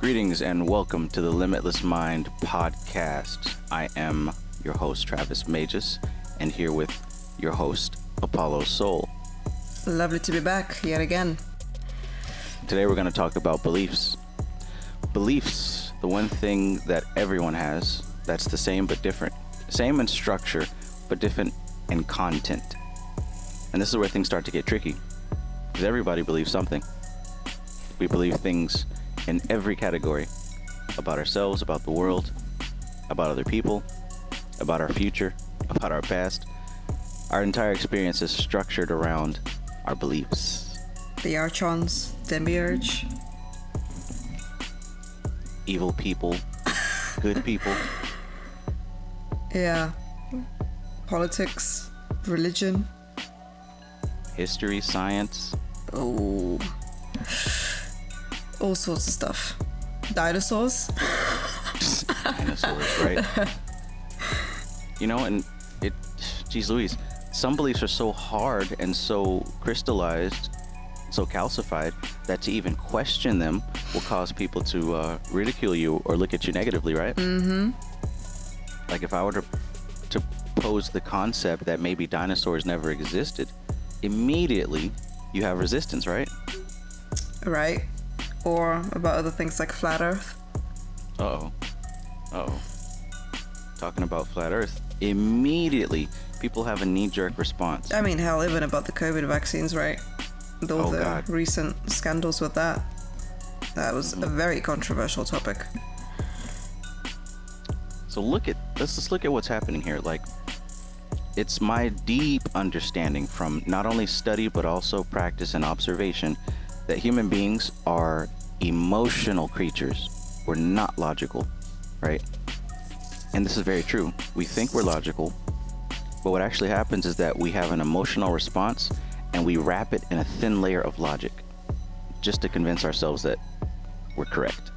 Greetings and welcome to the Limitless Mind Podcast. I am your host, Travis Magus, and here with your host, Apollo Soul. Lovely to be back yet again. Today we're going to talk about beliefs. Beliefs, the one thing that everyone has that's the same but different. Same in structure, but different in content. And this is where things start to get tricky, because everybody believes something. We believe things in every category, about ourselves, about the world, about other people, about our future, about our past. Our entire experience is structured around our beliefs. The archons, demiurge. Evil people, good people. Yeah. Politics, religion. History, science. Oh. All sorts of stuff. Dinosaurs. Dinosaurs, right? You know, and geez Louise, some beliefs are so hard and so crystallized, so calcified, that to even question them will cause people to ridicule you or look at you negatively, right? Mm-hmm. Like if I were to pose the concept that maybe dinosaurs never existed, immediately you have resistance, right? Right. Or about other things like flat earth. Uh-oh. Talking about flat earth, immediately people have a knee-jerk response. I mean, hell, even about the COVID vaccines, right? With all the God. recent scandals with that. That was a very controversial topic. So let's just look at what's happening here. Like, it's my deep understanding from not only study but also practice and observation that human beings are emotional creatures. We're not logical, right? And this is very true. We think we're logical, but what actually happens is that we have an emotional response and we wrap it in a thin layer of logic just to convince ourselves that we're correct.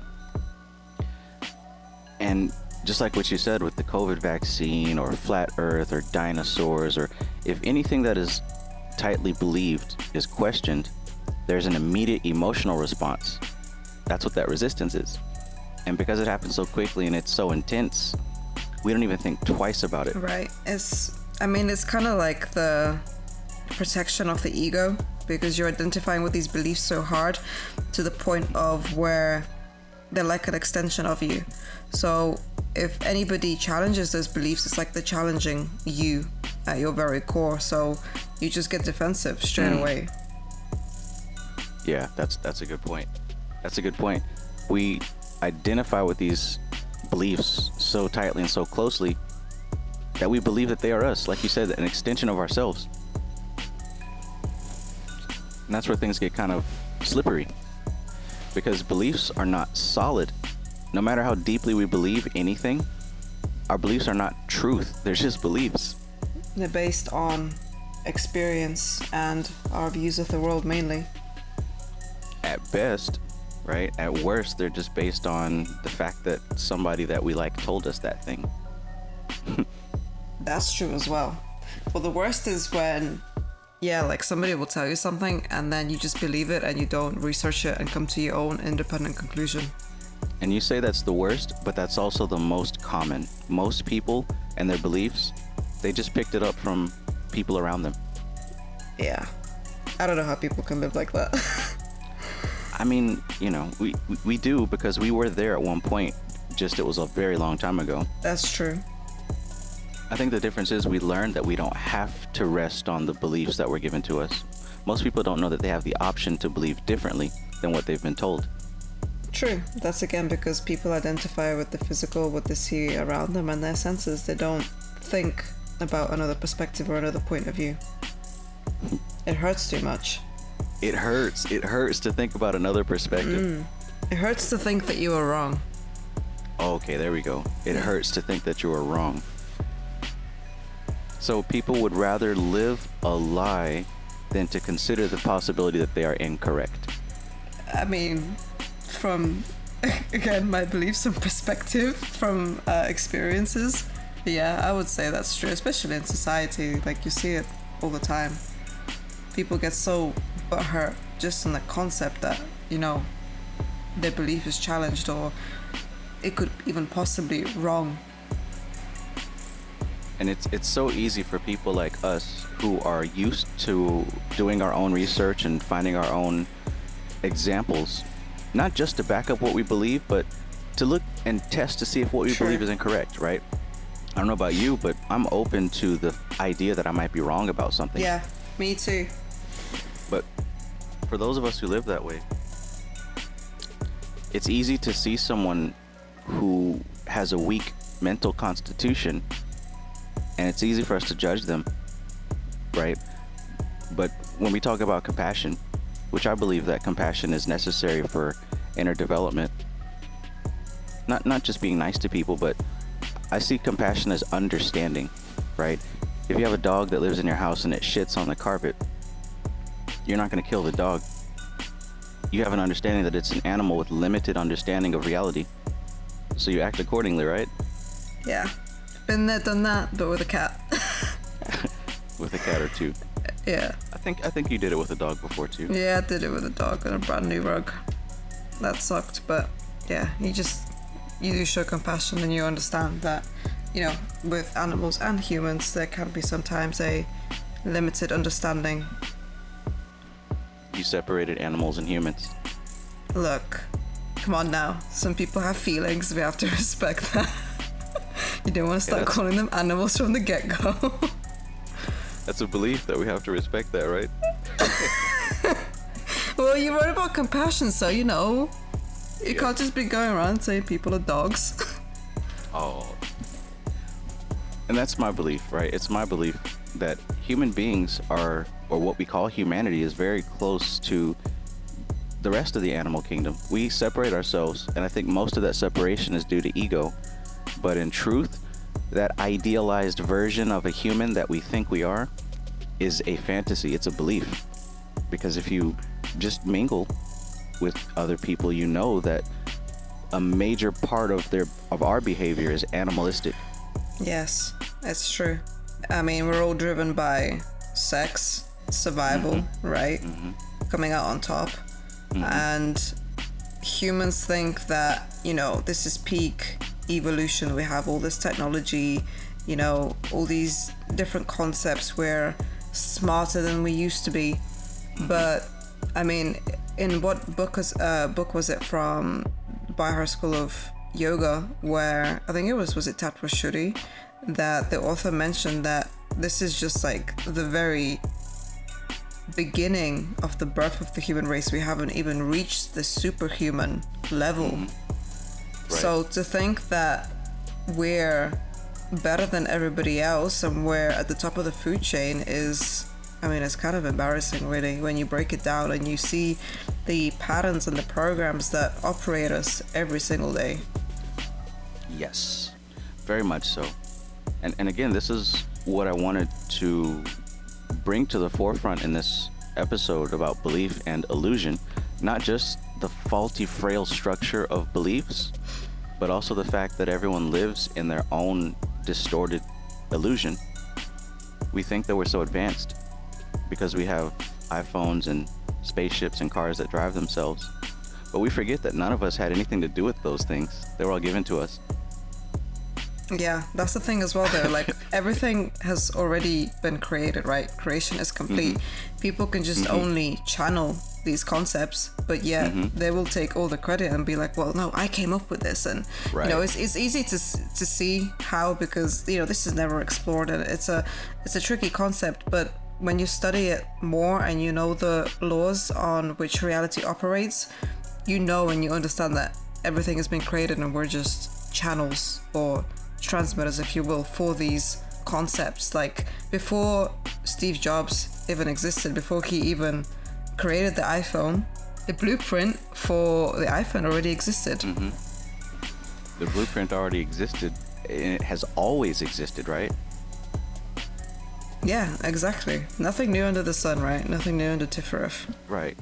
And just like what you said with the COVID vaccine or flat earth or dinosaurs, or if anything that is tightly believed is questioned, there's an immediate emotional response. That's what that resistance is. And because it happens so quickly and it's so intense, we don't even think twice about it. Right. It's kind of like the protection of the ego, because you're identifying with these beliefs so hard to the point of where they're like an extension of you. So if anybody challenges those beliefs, it's like they're challenging you at your very core. So you just get defensive straight away. Yeah, that's a good point. That's a good point. We identify with these beliefs so tightly and so closely that we believe that they are us. Like you said, an extension of ourselves. And that's where things get kind of slippery, because beliefs are not solid. No matter how deeply we believe anything, our beliefs are not truth. They're just beliefs. They're based on experience and our views of the world mainly. At best, right? At worst, they're just based on the fact that somebody that we like told us that thing. That's true as well. Well, the worst is when, like somebody will tell you something and then you just believe it and you don't research it and come to your own independent conclusion. And you say that's the worst, but that's also the most common. Most people and their beliefs, they just picked it up from people around them. Yeah. I don't know how people can live like that. I mean, you know, we do, because we were there at one point, just it was a very long time ago. That's true. I think the difference is we learned that we don't have to rest on the beliefs that were given to us. Most people don't know that they have the option to believe differently than what they've been told. True. That's again because people identify with the physical, what they see around them and their senses. They don't think about another perspective or another point of view. It hurts too much. It hurts to think about another perspective. It hurts to think that you are wrong. Okay, there we go. It hurts to think that you are wrong. So people would rather live a lie than to consider the possibility that they are incorrect. I mean, from, again, my beliefs and perspective, from experiences, yeah, I would say that's true, especially in society. Like, you see it all the time. People get so butthurt just on the concept that, their belief is challenged, or it could even possibly wrong. And it's so easy for people like us who are used to doing our own research and finding our own examples, not just to back up what we believe, but to look and test to see if what we believe is incorrect, right? I don't know about you, but I'm open to the idea that I might be wrong about something. Yeah, me too. But for those of us who live that way, it's easy to see someone who has a weak mental constitution, and it's easy for us to judge them, right? But when we talk about compassion, which I believe that compassion is necessary for inner development, not just being nice to people, but I see compassion as understanding, right? If you have a dog that lives in your house and it shits on the carpet, you're not going to kill the dog. You have an understanding that it's an animal with limited understanding of reality, so you act accordingly, right? Yeah. Been there, done that, but with a cat. With a cat or two. Yeah. I think you did it with a dog before too. Yeah, I did it with a dog and a brand new rug. That sucked, but yeah, you do show compassion, and you understand that, you know, with animals and humans, there can be sometimes a limited understanding. You separated animals and humans. Look, come on now. Some people have feelings. We have to respect that. You don't want to start calling them animals from the get-go. That's a belief that we have to respect that, right? Well, you wrote about compassion, so you know. You can't just be going around saying people are dogs. Oh. And that's my belief, right? It's my belief that human beings are, or what we call humanity, is very close to the rest of the animal kingdom. We separate ourselves, and I think most of that separation is due to ego. But in truth, that idealized version of a human that we think we are is a fantasy. It's a belief. Because if you just mingle with other people, you know that a major part of our behavior is animalistic. Yes, it's true. I mean, we're all driven by sex, survival, right? Coming out on top. And humans think that, you know, this is peak evolution. We have all this technology, you know, all these different concepts. We're smarter than we used to be. But I mean, in what book was it from? By Her School of Yoga, where I think it was it Tatwashuri, that the author mentioned that this is just like the very beginning of the birth of the human race. We haven't even reached the superhuman level. Right. So to think that we're better than everybody else and we're at the top of the food chain is, I mean, it's kind of embarrassing, really, when you break it down and you see the patterns and the programs that operate us every single day. Yes, very much so. And again, this is what I wanted to bring to the forefront in this episode about belief and illusion. Not just the faulty, frail structure of beliefs, but also the fact that everyone lives in their own distorted illusion. We think that we're so advanced because we have iPhones and spaceships and cars that drive themselves. But we forget that none of us had anything to do with those things. They were all given to us. Yeah, that's the thing as well, though. Like, everything has already been created, right? Creation is complete. People can just only channel these concepts, but yet they will take all the credit and be like, well, no, I came up with this. And, you know, it's easy to see how, because, you know, this is never explored, and it's a tricky concept, but when you study it more and you know the laws on which reality operates, you know and you understand that everything has been created and we're just channels or transmitters, if you will, for these concepts. Like, before Steve Jobs even existed, before he even created the iPhone, the blueprint for the iPhone already existed. The blueprint already existed, and it has always existed, right? Yeah, exactly. Nothing new under the sun, right? Nothing new under Tifereth. Right.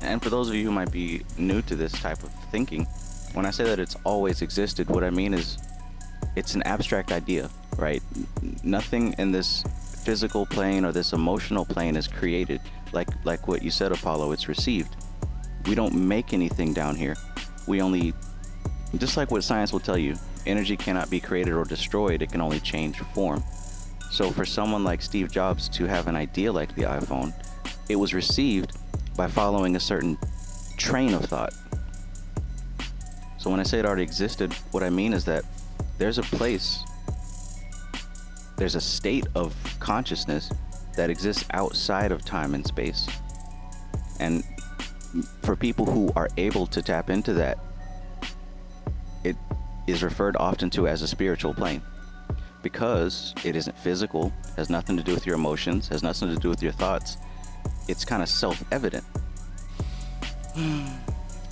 And for those of you who might be new to this type of thinking, when I say that it's always existed, what I mean is it's an abstract idea, right? Nothing in this physical plane or this emotional plane is created. Like what you said, Apollo, it's received. We don't make anything down here. we only, just like what science will tell you, energy cannot be created or destroyed, it can only change form. So for someone like Steve Jobs to have an idea like the iPhone, it was received by following a certain train of thought. So when I say it already existed, what I mean is that there's a place, there's a state of consciousness that exists outside of time and space. And for people who are able to tap into that, it is referred often to as a spiritual plane, because it isn't physical, has nothing to do with your emotions, has nothing to do with your thoughts. It's kind of self-evident.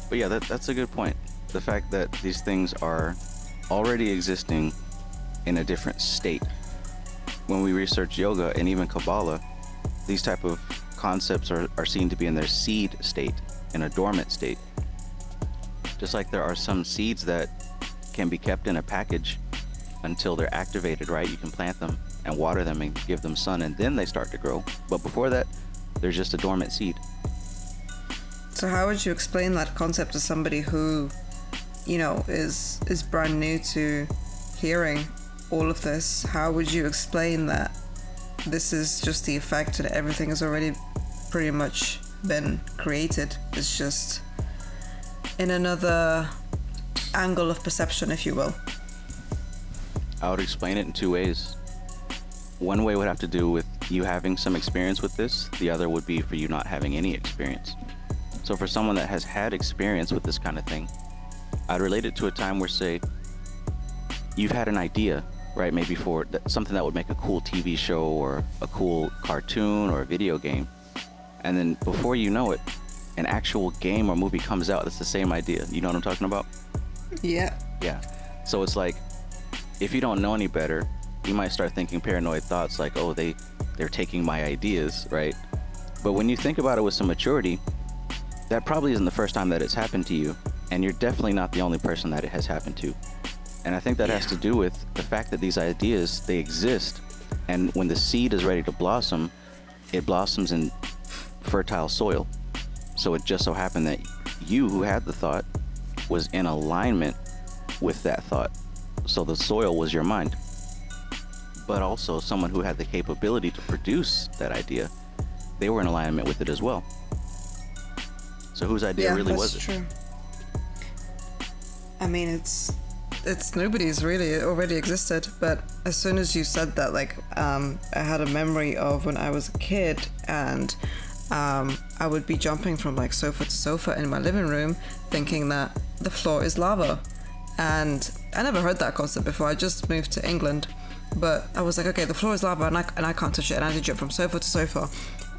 But yeah, that's a good point. The fact that these things are already existing in a different state. When we research yoga and even Kabbalah, these type of concepts are seen to be in their seed state, in a dormant state. Just like there are some seeds that can be kept in a package until they're activated, right? You can plant them and water them and give them sun, and then they start to grow. But before that, they're just a dormant seed. So how would you explain that concept to somebody who, you know, is brand new to hearing all of this? How would you explain that this is just the effect and everything has already pretty much been created? It's just in another angle of perception, if you will. I would explain it in two ways. One way would have to do with you having some experience with this. The other would be for you not having any experience. So for someone that has had experience with this kind of thing, I'd relate it to a time where, say, you've had an idea, right? Maybe for something that would make a cool TV show or a cool cartoon or a video game. And then before you know it, an actual game or movie comes out that's the same idea. You know what I'm talking about? Yeah. Yeah. So it's like, if you don't know any better, you might start thinking paranoid thoughts like, oh, they're taking my ideas, right? But when you think about it with some maturity, that probably isn't the first time that it's happened to you, and you're definitely not the only person that it has happened to. And I think that has to do with the fact that these ideas, they exist, and when the seed is ready to blossom, it blossoms in fertile soil. So it just so happened that you who had the thought was in alignment with that thought. So the soil was your mind. But also someone who had the capability to produce that idea, they were in alignment with it as well. So whose idea really was it? True. I mean, it's nobody's really. It already existed. But as soon as you said that, like, I had a memory of when I was a kid, and I would be jumping from like sofa to sofa in my living room, thinking that the floor is lava. And I never heard that concept before. I just moved to England, but I was like, okay, the floor is lava, and I can't touch it. And I had to jump from sofa to sofa,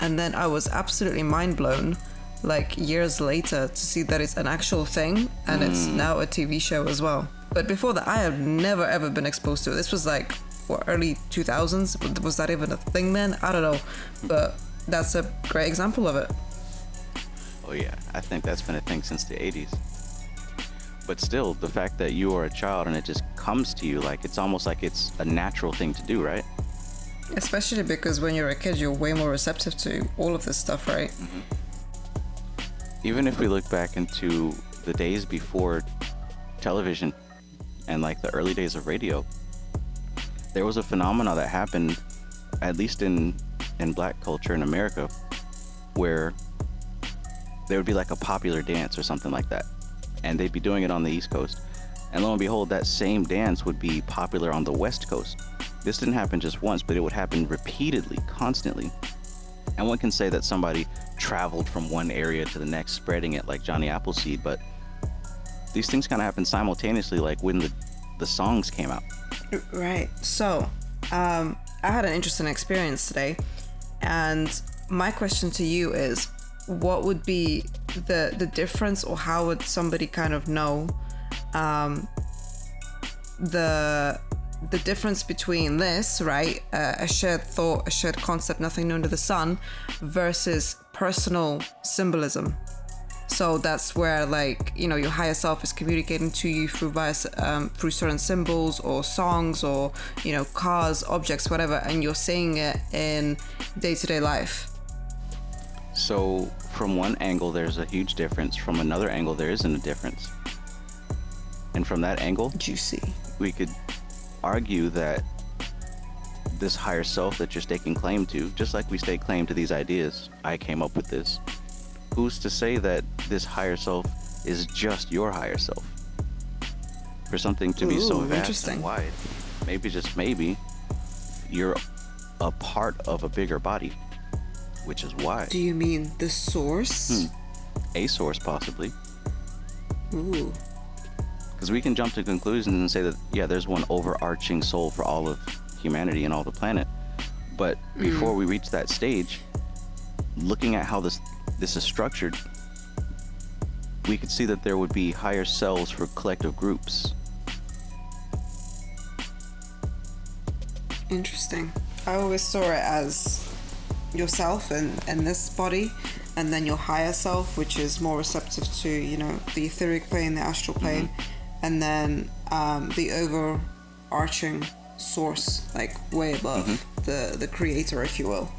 and then I was absolutely mind blown, like years later, to see that it's an actual thing, and it's now a TV show as well. But before that, I have never ever been exposed to it. This was like, what, early 2000s? Was that even a thing then? I don't know, but that's a great example of it. Oh yeah, I think that's been a thing since the 80s. But still, the fact that you are a child and it just comes to you, like, it's almost like it's a natural thing to do, right? Especially because when you're a kid, you're way more receptive to all of this stuff, right? Mm-hmm. Even if we look back into the days before television and like the early days of radio, there was a phenomena that happened, at least in black culture in America, where there would be like a popular dance or something like that, and they'd be doing it on the East Coast, and lo and behold, that same dance would be popular on the West Coast. This didn't happen just once, but it would happen repeatedly, constantly. And one can say that somebody traveled from one area to the next, spreading it like Johnny Appleseed, but these things kind of happen simultaneously, like when the songs came out. Right. So, I had an interesting experience today, and my question to you is, what would be the difference, or how would somebody kind of know the difference between this, right, a shared thought, a shared concept, nothing new under the sun, versus personal symbolism? So that's where, like, you know, your higher self is communicating to you through certain symbols or songs or, you know, cars, objects, whatever, and you're seeing it in day-to-day life. So from one angle, there's a huge difference. From another angle, there isn't a difference. And from that angle, Juicy. we could argue that this higher self that you're staking claim to, just like we stake claim to these ideas, I came up with this. Who's to say that this higher self is just your higher self? For something to be so vast and wide, maybe, just maybe, you're a part of a bigger body, which is why. Do you mean the source? A source, possibly. Ooh. Because we can jump to conclusions and say that, yeah, there's one overarching soul for all of humanity and all the planet. But before we reach that stage, looking at how this is structured, we could see that there would be higher selves for collective groups. Interesting. I always saw it as yourself and this body, and then your higher self, which is more receptive to, you know, the etheric plane, the astral plane, and then the overarching source, like way above the creator, if you will.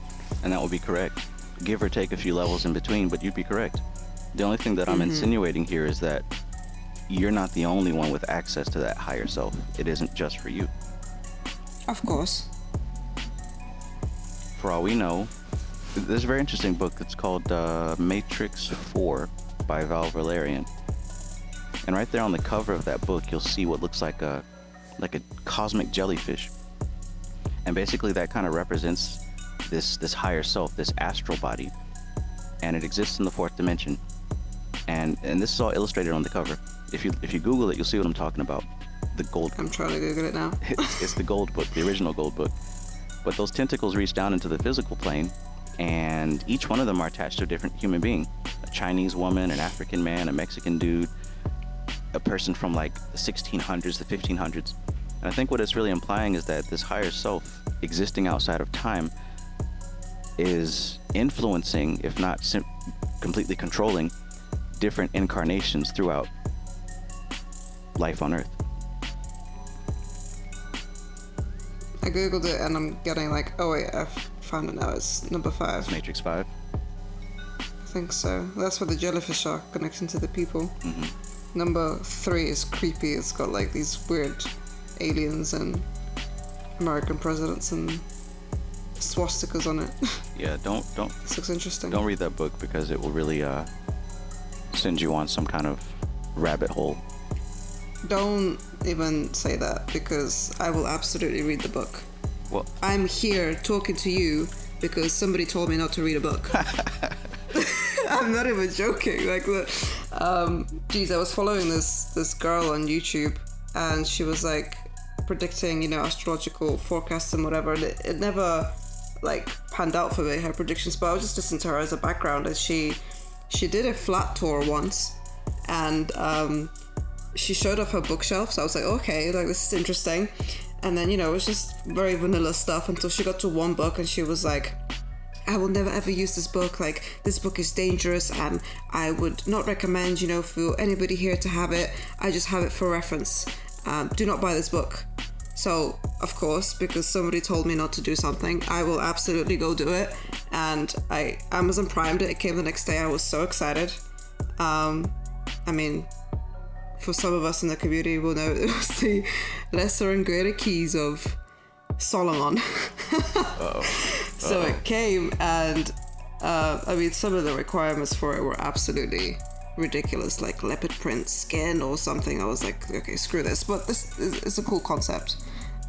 And that would be correct. Give or take a few levels in between, but you'd be correct. The only thing that I'm insinuating here is that you're not the only one with access to that higher self. It isn't just for you. Of course. For all we know, there's a very interesting book. It's called Matrix 4 by Val Valerian. And right there on the cover of that book, you'll see what looks like a cosmic jellyfish. And basically that kind of represents this higher self, this astral body. And it exists in the fourth dimension. And this is all illustrated on the cover. If you Google it, you'll see what I'm talking about. The gold. I'm trying to Google it now. It's the gold book, the original gold book. But those tentacles reach down into the physical plane, and each one of them are attached to a different human being. A Chinese woman, an African man, a Mexican dude, a person from like the 1600s, the 1500s. And I think what it's really implying is that this higher self, existing outside of time, is influencing, if not completely controlling, different incarnations throughout life on Earth. I googled it and I'm getting like, oh wait, I've found it now. It's number 5. It's Matrix 5. I think so. That's where the jellyfish are connecting to the people. Number 3 is creepy. It's got like these weird aliens and American presidents and swastikas on it. Yeah, don't. This looks interesting. Don't read that book because it will really send you on some kind of rabbit hole. Don't even say that, because I will absolutely read the book. Well, I'm here talking to you because somebody told me not to read a book. I'm not even joking. Like, geez, I was following this girl on YouTube, and she was like predicting, you know, astrological forecasts and whatever. And it never like panned out for me, her predictions. But I was just listening to her as a background, and she did a flat tour once, and she showed off her bookshelf. So I was like, okay, like this is interesting. And then, you know, it was just very vanilla stuff until she got to one book and she was like, I will never ever use this book. Like, this book is dangerous and I would not recommend, you know, for anybody here to have it. I just have it for reference. Do not buy this book. So, of course, because somebody told me not to do something, I will absolutely go do it. And I Amazon Primed it. It came the next day. I was so excited. I mean, for some of us in the community will know it was the lesser and greater keys of Solomon. So it came, and I mean, some of the requirements for it were absolutely ridiculous, like leopard print skin or something. I was like, okay, screw this, but this is a cool concept.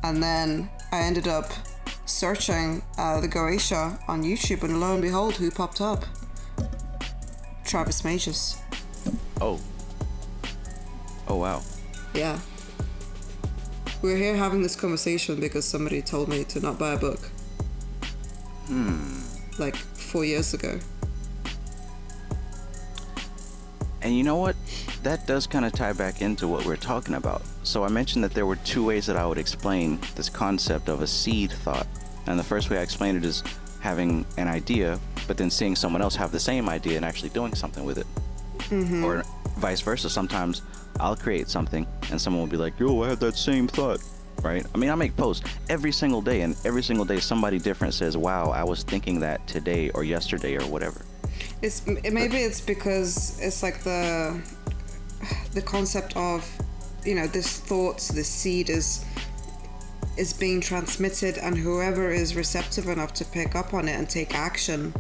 And then I ended up searching the Goetia on YouTube, and lo and behold, who popped up? Travis Magus. Oh wow. Yeah. We're here having this conversation because somebody told me to not buy a book. Like 4 years ago. And you know what? That does kind of tie back into what we're talking about. So I mentioned that there were 2 ways that I would explain this concept of a seed thought. And the first way I explained it is having an idea, but then seeing someone else have the same idea and actually doing something with it. Or vice versa. Sometimes I'll create something and someone will be like, yo, I had that same thought, right? I mean, I make posts every single day, and every single day somebody different says, wow, I was thinking that today or yesterday or whatever. Maybe it's because it's like the concept of this thoughts, this seed is being transmitted, and whoever is receptive enough to pick up on it and take action,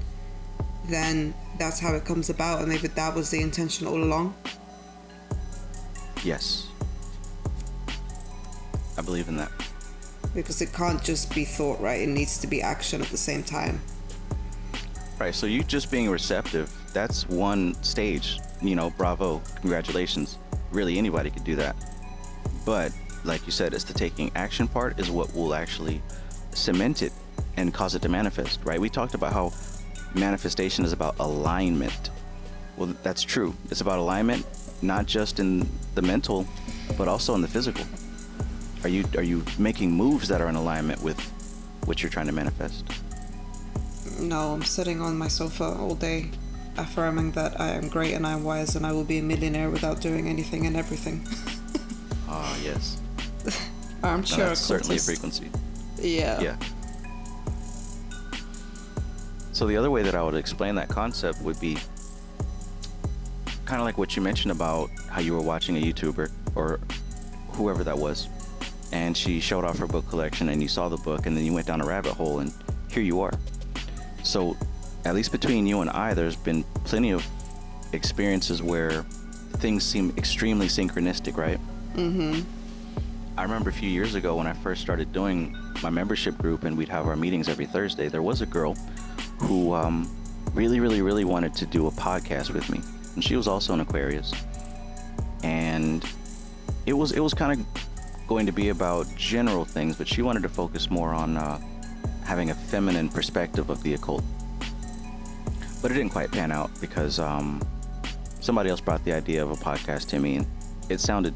then that's how it comes about. And maybe that was the intention all along. Yes, I believe in that. Because it can't just be thought, right? It needs to be action at the same time. Right, so you just being receptive, that's one stage. Bravo, congratulations. Really, anybody could do that. But like you said, it's the taking action part is what will actually cement it and cause it to manifest, right? We talked about how manifestation is about alignment. Well, that's true. It's about alignment, not just in the mental, but also in the physical. Are you making moves that are in alignment with what you're trying to manifest? No, I'm sitting on my sofa all day affirming that I am great and I'm wise and I will be a millionaire without doing anything and everything. Ah, yes. Armchair that's certainly a frequency. Yeah. So the other way that I would explain that concept would be kind of like what you mentioned about how you were watching a YouTuber or whoever that was, and she showed off her book collection and you saw the book and then you went down a rabbit hole and here you are. So at least between you and I, there's been plenty of experiences where things seem extremely synchronistic, right? Mm-hmm. I remember a few years ago when I first started doing my membership group and we'd have our meetings every Thursday, there was a girl who really wanted to do a podcast with me. And she was also an Aquarius. And it was kind of going to be about general things, but she wanted to focus more on having a feminine perspective of the occult. But it didn't quite pan out because somebody else brought the idea of a podcast to me and it sounded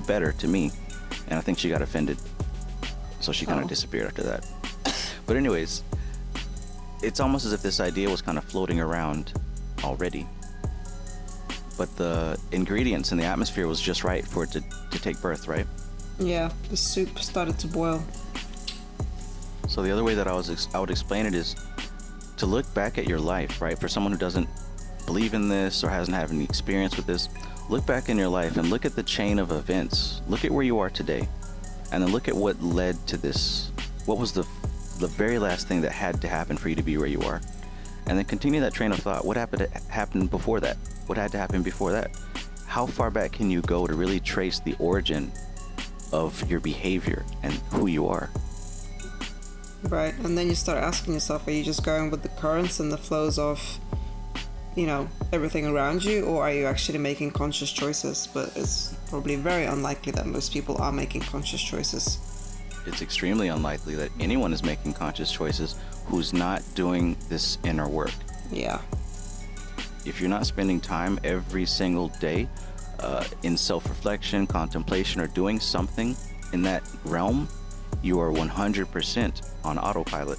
better to me. And I think she got offended. So she kind of disappeared after that. But anyways, it's almost as if this idea was kind of floating around already. But the ingredients and the atmosphere was just right for it to take birth, right? Yeah, the soup started to boil. So the other way that I would explain it is to look back at your life, right? For someone who doesn't believe in this or hasn't had any experience with this, look back in your life and look at the chain of events. Look at where you are today. And then look at what led to this. What was the very last thing that had to happen for you to be where you are? And then continue that train of thought. What happened before that? What had to happen before that? How far back can you go to really trace the origin of your behavior and who you are? Right, and then you start asking yourself, are you just going with the currents and the flows of, everything around you, or are you actually making conscious choices? But it's probably very unlikely that most people are making conscious choices. It's extremely unlikely that anyone is making conscious choices who's not doing this inner work. Yeah. If you're not spending time every single day in self-reflection, contemplation, or doing something in that realm, you are 100% on autopilot.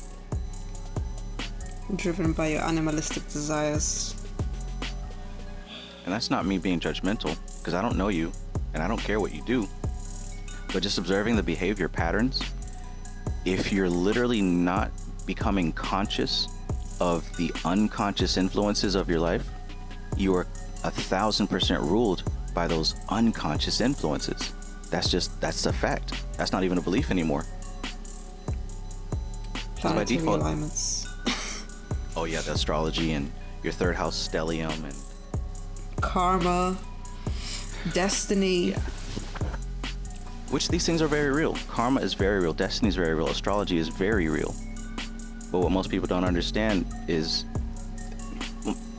Driven by your animalistic desires. And that's not me being judgmental, because I don't know you, and I don't care what you do. But just observing the behavior patterns, if you're literally not becoming conscious of the unconscious influences of your life, you are 1,000% ruled by those unconscious influences. That's a fact. That's not even a belief anymore. Planetary alignments. Oh yeah, the astrology and your third house stellium and karma, destiny. Yeah. Which these things are very real. Karma is very real. Destiny is very real. Astrology is very real. But what most people don't understand is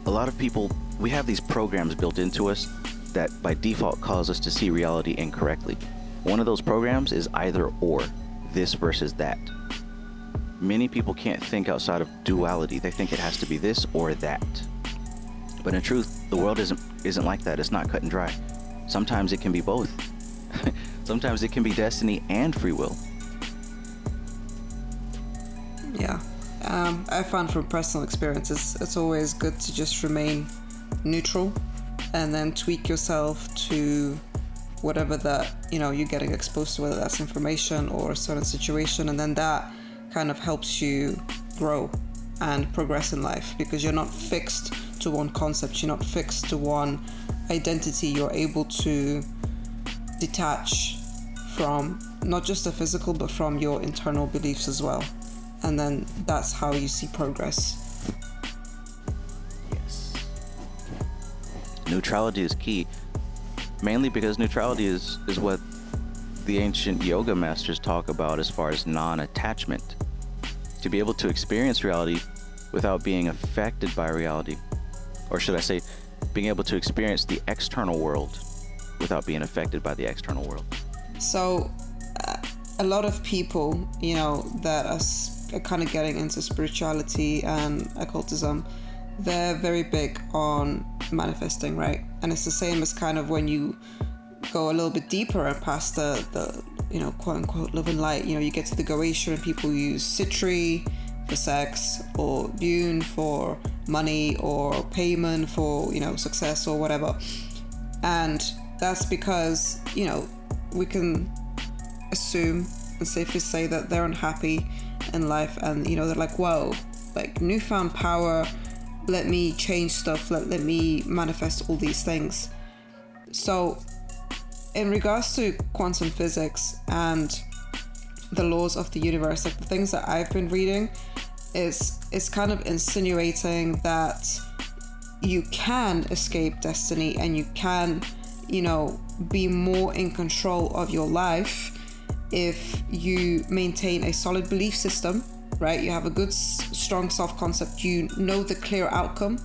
a lot of people, we have these programs built into us that by default cause us to see reality incorrectly. One of those programs is either or, this versus that. Many people can't think outside of duality. They think it has to be this or that. But in truth, the world isn't like that. It's not cut and dry. Sometimes it can be both. Sometimes it can be destiny and free will. Yeah. I found from personal experiences, it's always good to just remain neutral and then tweak yourself to whatever that, you're getting exposed to, whether that's information or a certain situation. And then that kind of helps you grow and progress in life, because you're not fixed to one concept. You're not fixed to one identity. You're able to detach from not just the physical, but from your internal beliefs as well. And then that's how you see progress. Yes. Neutrality is key, mainly because neutrality is what the ancient yoga masters talk about as far as non-attachment. To be able to experience reality without being affected by reality. Or should I say, being able to experience the external world without being affected by the external world. So, a lot of people, that are kind of getting into spirituality and occultism, they're very big on manifesting, right? And it's the same as kind of when you go a little bit deeper and past the quote unquote love and light, you get to the Goetia and people use Sitri for sex, or Yun for money, or payment for, success or whatever. And that's because, we can assume and safely say that they're unhappy in life, and, they're like, whoa, like newfound power, let me change stuff, let me manifest all these things. So in regards to quantum physics and the laws of the universe, like the things that I've been reading is kind of insinuating that you can escape destiny and you can, be more in control of your life if you maintain a solid belief system, right? You have a good, strong self-concept, you know the clear outcome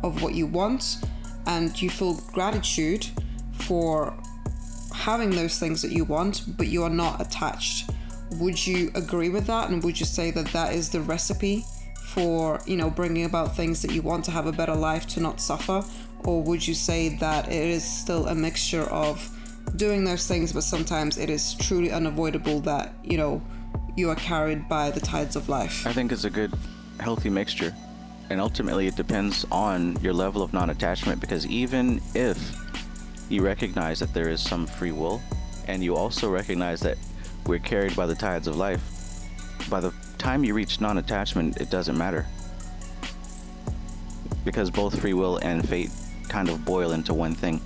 of what you want, and you feel gratitude for having those things that you want, but you are not attached. Would you agree with that? And would you say that that is the recipe for, bringing about things that you want to have a better life, to not suffer? Or would you say that it is still a mixture of doing those things, but sometimes it is truly unavoidable that, you are carried by the tides of life? I think it's a good, healthy mixture. And ultimately, it depends on your level of non-attachment, because even if you recognize that there is some free will, and you also recognize that we're carried by the tides of life, by the time you reach non-attachment, it doesn't matter. Because both free will and fate kind of boil into one thing.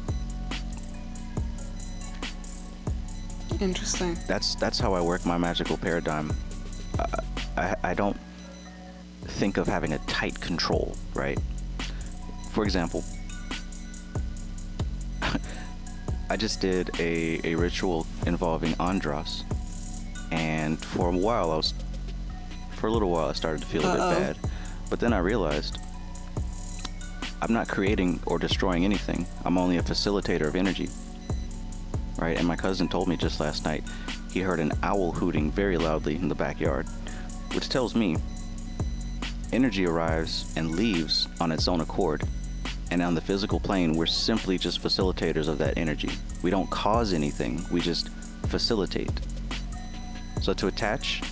Interesting. That's how I work my magical paradigm. I don't think of having a tight control, right? For example, I just did a ritual involving Andras, and for a little while I started to feel a bit bad, but then I realized I'm not creating or destroying anything. I'm only a facilitator of energy, right? And my cousin told me just last night he heard an owl hooting very loudly in the backyard, which tells me energy arrives and leaves on its own accord. And on the physical plane, we're simply just facilitators of that energy. We don't cause anything, we just facilitate. So to attach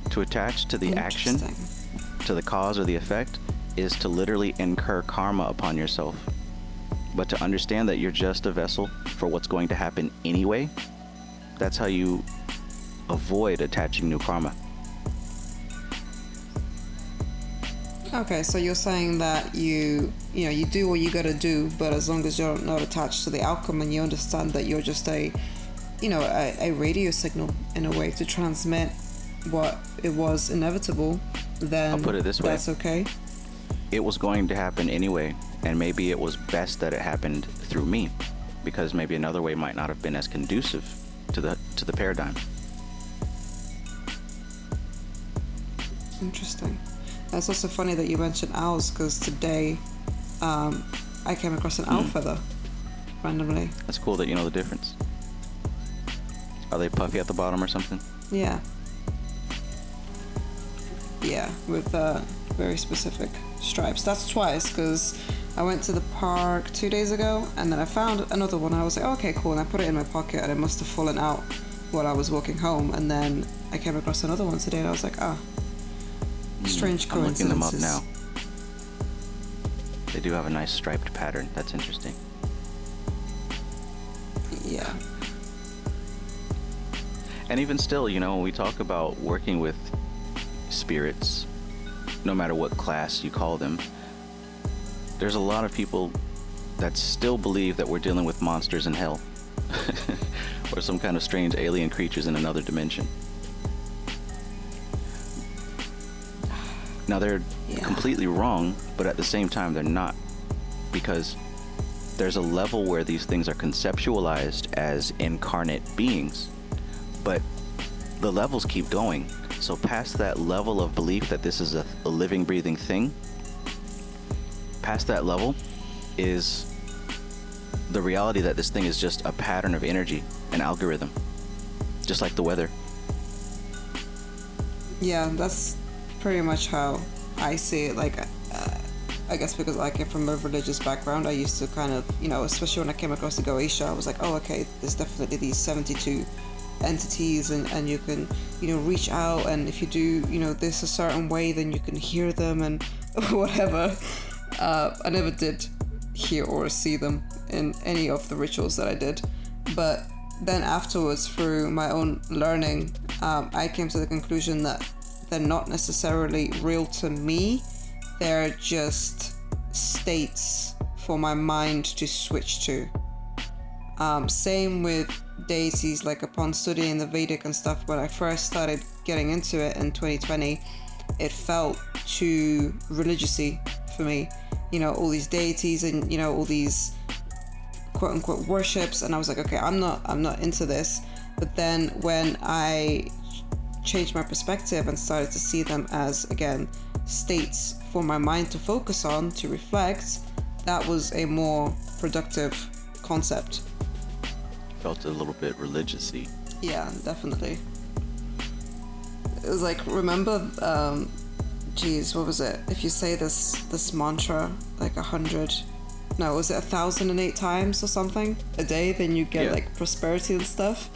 to the action, to the cause or the effect, is to literally incur karma upon yourself. But to understand that you're just a vessel for what's going to happen anyway, that's how you avoid attaching new karma. Okay, so you're saying that you do what you gotta do, but as long as you're not attached to the outcome and you understand that you're just a radio signal in a way to transmit what it was inevitable, then I'll put it this way. That's okay. It was going to happen anyway, and maybe it was best that it happened through me, because maybe another way might not have been as conducive to the paradigm. Interesting. It's also funny that you mentioned owls, because today I came across an owl feather randomly. That's cool that you know the difference. Are they puffy at the bottom or something? Yeah, with very specific stripes. That's twice, because I went to the park 2 days ago and then I found another one. I was like, oh, okay, cool, and I put it in my pocket and it must have fallen out while I was walking home, and then I came across another one today and I was like, strange coincidences. I'm looking them up now. They do have a nice striped pattern. That's interesting. Yeah. And even still, when we talk about working with spirits, no matter what class you call them, there's a lot of people that still believe that we're dealing with monsters in hell. or some kind of strange alien creatures in another dimension. Now they're completely wrong, but at the same time they're not, because there's a level where these things are conceptualized as incarnate beings, but the levels keep going. So past that level of belief that this is a living, breathing thing, past that level is the reality that this thing is just a pattern of energy, an algorithm, just like the weather. Yeah, that's pretty much how I see it. Like, I guess because I came from a religious background, I used to kind of, especially when I came across the Goetia, I was like, oh, okay, there's definitely these 72 entities, and you can, reach out, and if you do, this a certain way, then you can hear them and whatever. I never did hear or see them in any of the rituals that I did, but then afterwards, through my own learning, I came to the conclusion that they're not necessarily real to me. They're just states for my mind to switch to. Same with deities, like upon studying the Vedic and stuff, when I first started getting into it in 2020, it felt too religious-y for me. All these deities and, all these quote unquote worships, and I was like, okay, I'm not into this. But then when I changed my perspective and started to see them as, again, states for my mind to focus on, to reflect, that was a more productive concept. Felt a little bit religious-y. Yeah, definitely. It was like, remember, what was it? If you say this mantra like 1,008 times or something a day, then you get like prosperity and stuff.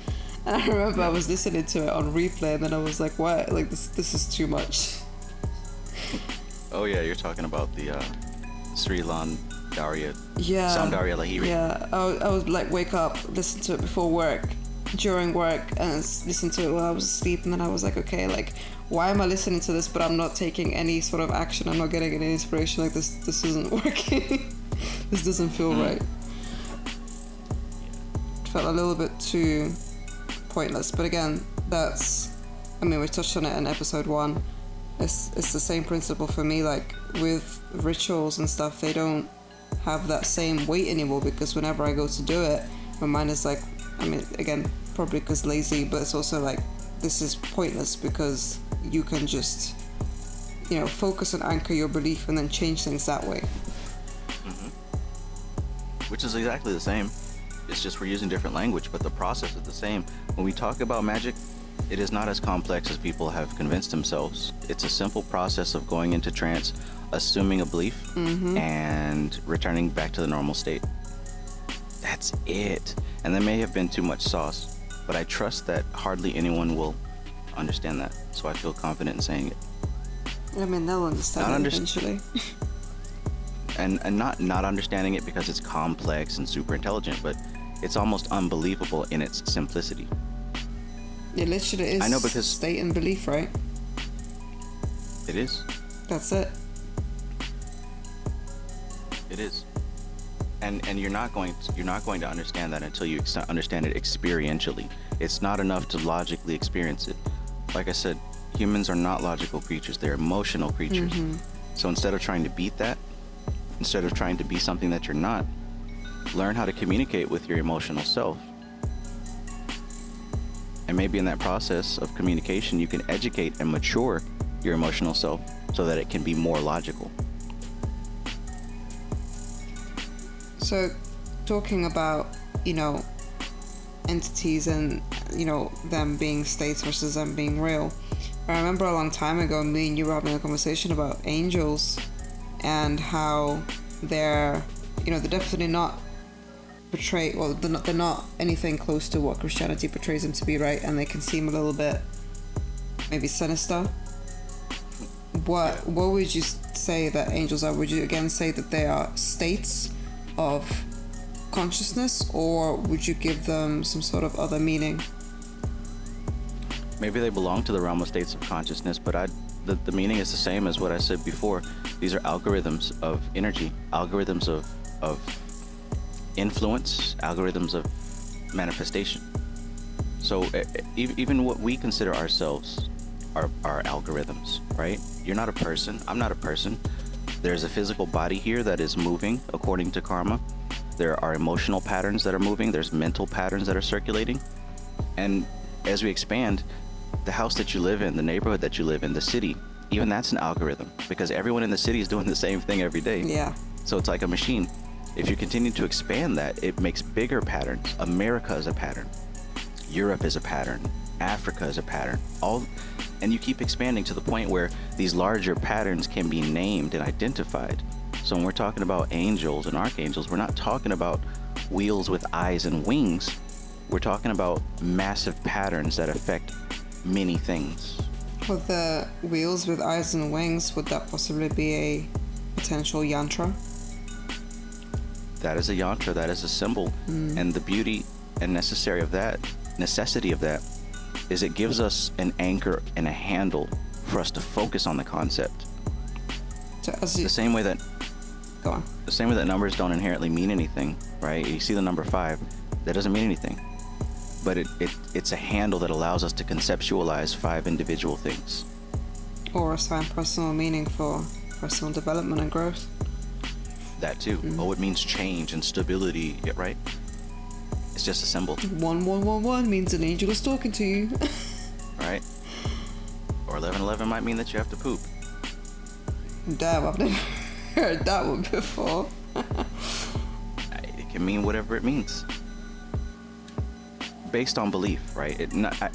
And I remember I was listening to it on replay, and then I was like, what? Like, this is too much. Oh yeah, you're talking about the Sri Landarya. Yeah. Soundarya Lahiri. Yeah, I would like wake up, listen to it before work, during work, and listen to it while I was asleep. And then I was like, okay, like, why am I listening to this, but I'm not taking any sort of action? I'm not getting any inspiration. Like, this isn't working. This doesn't feel right. It felt a little bit too pointless. But again, we touched on it in episode 1. It's the same principle for me. Like, with rituals and stuff, they don't have that same weight anymore, because whenever I go to do it, my mind is like, again, probably because lazy, but it's also like, this is pointless, because you can just, focus and anchor your belief and then change things that way. Which is exactly the same. It's just we're using different language, but the process is the same. When we talk about magic, it is not as complex as people have convinced themselves. It's a simple process of going into trance, assuming a belief, and returning back to the normal state. That's it. And there may have been too much sauce, but I trust that hardly anyone will understand that, so I feel confident in saying it. They'll understand it eventually. and not understanding it because it's complex and super intelligent, but it's almost unbelievable in its simplicity. It literally is. I know, because state and belief, right? It is. That's it. It is. And you're not going to understand that until you understand it experientially. It's not enough to logically experience it. Like I said, humans are not logical creatures, they're emotional creatures. So instead of trying to beat that, instead of trying to be something that you're not, learn how to communicate with your emotional self. And maybe in that process of communication, you can educate and mature your emotional self so that it can be more logical. So, talking about, entities and, them being states versus them being real. I remember a long time ago, me and you were having a conversation about angels and how they're definitely not portrayed, well, they're not anything close to what Christianity portrays them to be, right? And they can seem a little bit maybe sinister. What would you say that angels are? Would you again say that they are states of consciousness, or would you give them some sort of other meaning? Maybe they belong to the realm of states of consciousness, but the meaning is the same as what I said before. These are algorithms of energy, algorithms of influence, algorithms of manifestation. So even what we consider ourselves are algorithms, right? You're not a person. I'm not a person. There's a physical body here that is moving according to karma. There are emotional patterns that are moving. There's mental patterns that are circulating. And as we expand, the house that you live in, the neighborhood that you live in, the city, even that's an algorithm, because everyone in the city is doing the same thing every day. Yeah. So it's like a machine. If you continue to expand that, it makes bigger patterns. America is a pattern. Europe is a pattern. Africa is a pattern. And you keep expanding to the point where these larger patterns can be named and identified. So when we're talking about angels and archangels, we're not talking about wheels with eyes and wings. We're talking about massive patterns that affect many things. With the wheels with eyes and wings, would that possibly be a potential yantra? That is a yantra. That is a symbol. And the beauty and necessity of that is it gives us an anchor and a handle for us to focus on the concept. So the same way that numbers don't inherently mean anything, right? You see the number 5, that doesn't mean anything, but it's a handle that allows us to conceptualize 5 individual things, or assign personal meaning for personal development and growth. That too. Oh, it means change and stability, right? It's just a symbol. 1111 means an angel is talking to you. Right? Or 1111 might mean that you have to poop. Damn, I've never heard that one before. It can mean whatever it means. Based on belief, right?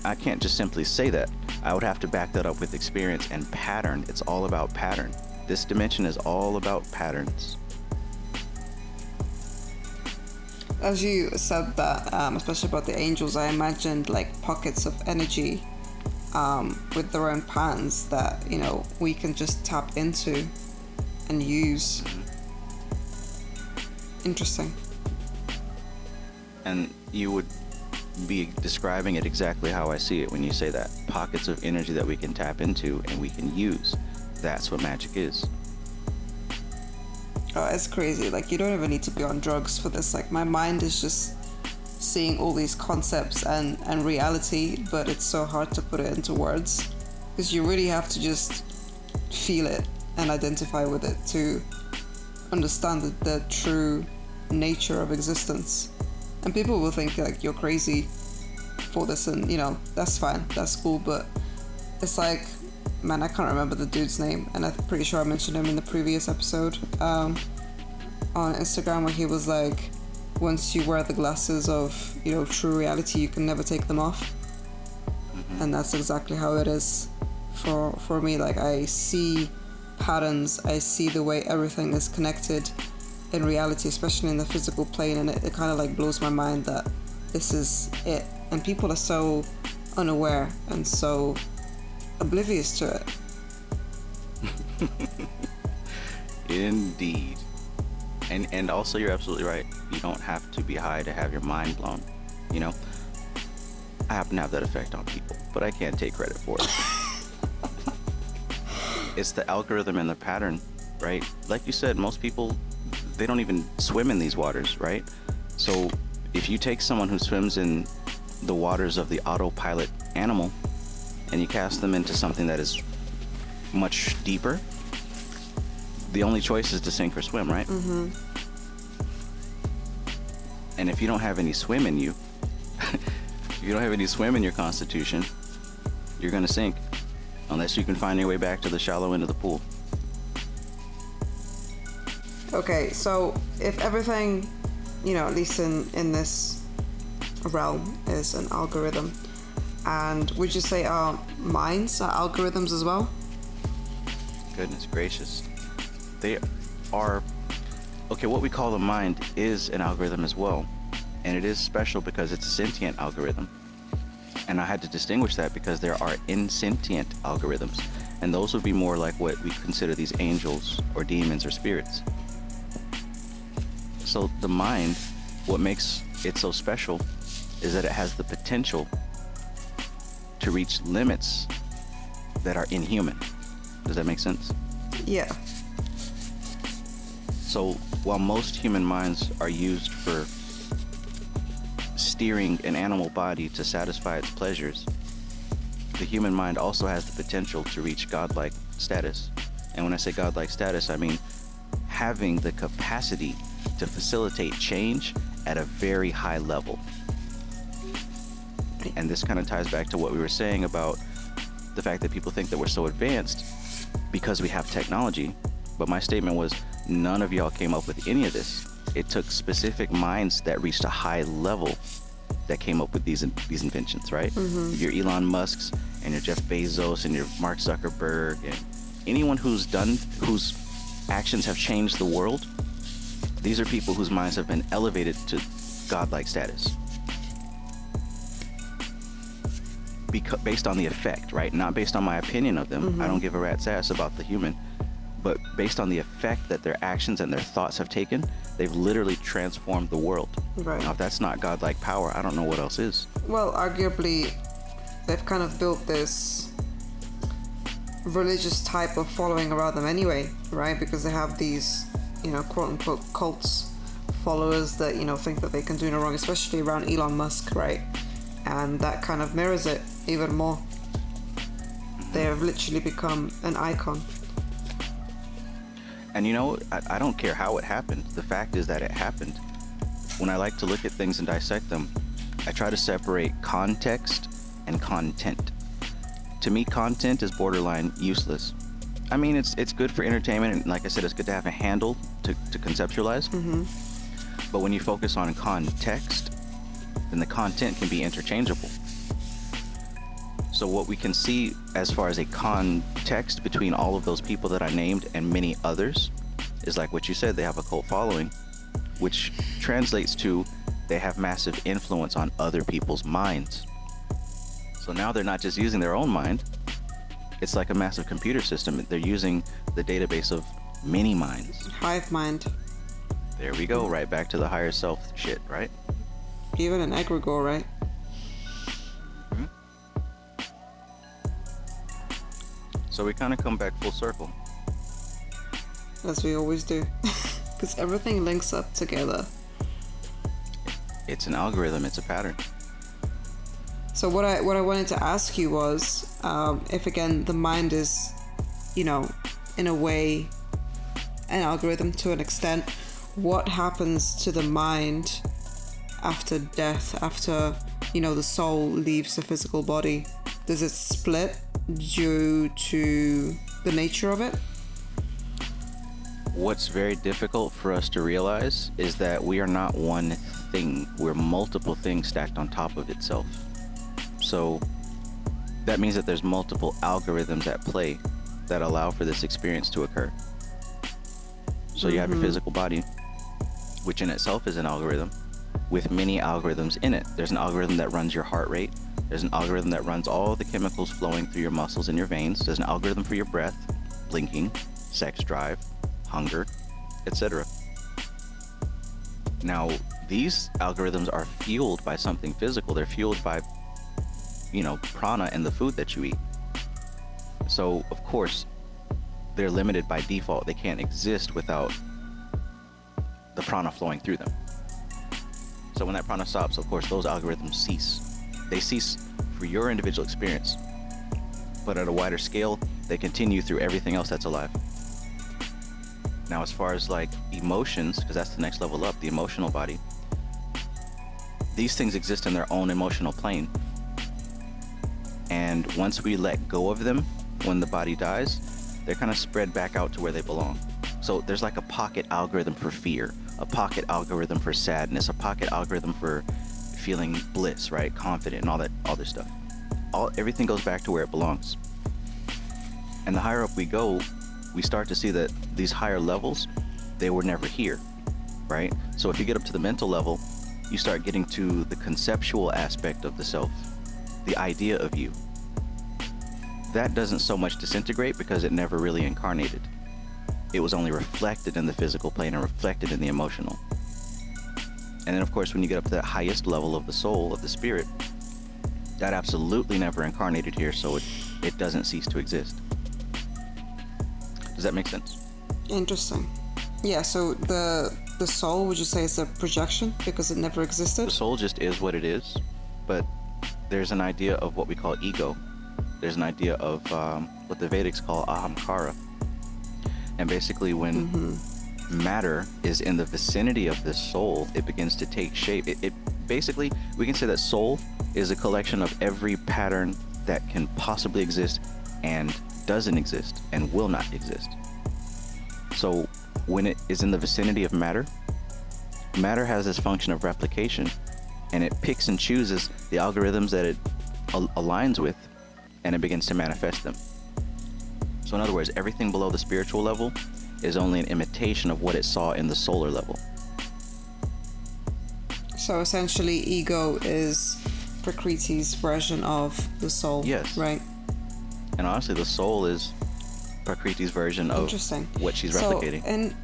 I can't just simply say that. I would have to back that up with experience and pattern. It's all about pattern. This dimension is all about patterns. As you said that, especially about the angels, I imagined like pockets of energy with their own patterns that, we can just tap into and use. Interesting. And you would be describing it exactly how I see it when you say that. Pockets of energy that we can tap into and we can use. That's what magic is. Oh, it's crazy. Like, you don't even need to be on drugs for this. Like, my mind is just seeing all these concepts and reality, but it's so hard to put it into words because you really have to just feel it and identify with it to understand the true nature of existence. And people will think like you're crazy for this, and that's fine, that's cool, but it's like, man, I can't remember the dude's name, and I'm pretty sure I mentioned him in the previous episode on Instagram, where he was like, once you wear the glasses of true reality, you can never take them off. And that's exactly how it is for me. Like, I see patterns, I see the way everything is connected in reality, especially in the physical plane, and it kind of like blows my mind that this is it, and people are so unaware and so oblivious to it. Indeed. And also, you're absolutely right. You don't have to be high to have your mind blown. I happen to have that effect on people, but I can't take credit for it. It's the algorithm and the pattern, right? Like you said, most people, they don't even swim in these waters, right? So if you take someone who swims in the waters of the autopilot animal and you cast them into something that is much deeper, the only choice is to sink or swim, right? Mm-hmm. And if you don't have any swim in you, if you don't have any swim in your constitution, you're going to sink unless you can find your way back to the shallow end of the pool. Okay, so if everything, at least in this realm, is an algorithm, and would you say our minds are algorithms as well? Goodness gracious. They are... Okay, what we call the mind is an algorithm as well. And it is special because it's a sentient algorithm. And I had to distinguish that because there are insentient algorithms. And those would be more like what we consider these angels or demons or spirits. So the mind, what makes it so special is that it has the potential to reach limits that are inhuman. Does that make sense? Yeah. So while most human minds are used for steering an animal body to satisfy its pleasures, the human mind also has the potential to reach godlike status. And when I say godlike status, I mean having the capacity to facilitate change at a very high level. And this kind of ties back to what we were saying about the fact that people think that we're so advanced because we have technology. But my statement was, none of y'all came up with any of this. It took specific minds that reached a high level that came up with these inventions, right? Mm-hmm. Your Elon Musks and your Jeff Bezos and your Mark Zuckerberg and anyone whose actions have changed the world, these are people whose minds have been elevated to godlike status. Based on the effect, right? Not based on my opinion of them. Mm-hmm. I don't give a rat's ass about the human. But based on the effect that their actions and their thoughts have taken, they've literally transformed the world. Right. Now, if that's not godlike power, I don't know what else is. Well, arguably, they've kind of built this religious type of following around them anyway, right? Because they have these, quote-unquote cults, followers that, think that they can do no wrong, especially around Elon Musk, right? And that kind of mirrors it even more. They have literally become an icon. And I don't care how it happened. The fact is that it happened. When I like to look at things and dissect them, I try to separate context and content. To me, content is borderline useless. I mean, it's good for entertainment, and like I said, it's good to have a handle to conceptualize. Mm-hmm. But when you focus on context, then the content can be interchangeable. So what we can see as far as a context between all of those people that I named and many others is like what you said, they have a cult following, which translates to they have massive influence on other people's minds. So now they're not just using their own mind. It's like a massive computer system. They're using the database of many minds. Hive mind. There we go, right back to the higher self shit, right? Even an egregore, right? Mm-hmm. So we kind of come back full circle. As we always do. Because everything links up together. It's an algorithm, it's a pattern. So what I wanted to ask you was, if again the mind is, in a way, an algorithm to an extent, what happens to the mind after death, after, the soul leaves the physical body? Does it split due to the nature of it? What's very difficult for us to realize is that we are not one thing. We're multiple things stacked on top of itself. So that means that there's multiple algorithms at play that allow for this experience to occur. So you have your physical body, which in itself is an algorithm with many algorithms in it. There's an algorithm that runs your heart rate. There's an algorithm that runs all the chemicals flowing through your muscles and your veins. There's an algorithm for your breath, blinking, sex drive, hunger, etc. Now, these algorithms are fueled by something physical. They're fueled by, prana and the food that you eat. So, of course, they're limited by default. They can't exist without the prana flowing through them. So when that prana stops, of course, those algorithms cease. They cease for your individual experience. But at a wider scale, they continue through everything else that's alive. Now, as far as like emotions, because that's the next level up, the emotional body, these things exist in their own emotional plane. And once we let go of them, when the body dies, they're kind of spread back out to where they belong. So there's like a pocket algorithm for fear, a pocket algorithm for sadness, a pocket algorithm for feeling bliss, right? Confident and all that other stuff. Everything goes back to where it belongs. And the higher up we go, we start to see that these higher levels, they were never here, right? So if you get up to the mental level, you start getting to the conceptual aspect of the self, the idea of you. That doesn't so much disintegrate because it never really incarnated. It was only reflected in the physical plane and reflected in the emotional. And then of course, when you get up to that highest level of the soul, of the spirit, that absolutely never incarnated here, so it doesn't cease to exist. Does that make sense? Interesting. Yeah, so the the soul, would you say, is a projection because it never existed? The soul just is what it is, but there's an idea of what we call ego. There's an idea of what the Vedics call ahamkara. And basically when matter is in the vicinity of this soul, it begins to take shape. It basically, we can say that soul is a collection of every pattern that can possibly exist and doesn't exist and will not exist. So when it is in the vicinity of matter, matter has this function of replication, and it picks and chooses the algorithms that it aligns with, and it begins to manifest them. So in other words, everything below the spiritual level is only an imitation of what it saw in the solar level. So essentially, ego is Prakriti's version of the soul. Yes. Right. And honestly, the soul is Prakriti's version of what she's replicating. So, and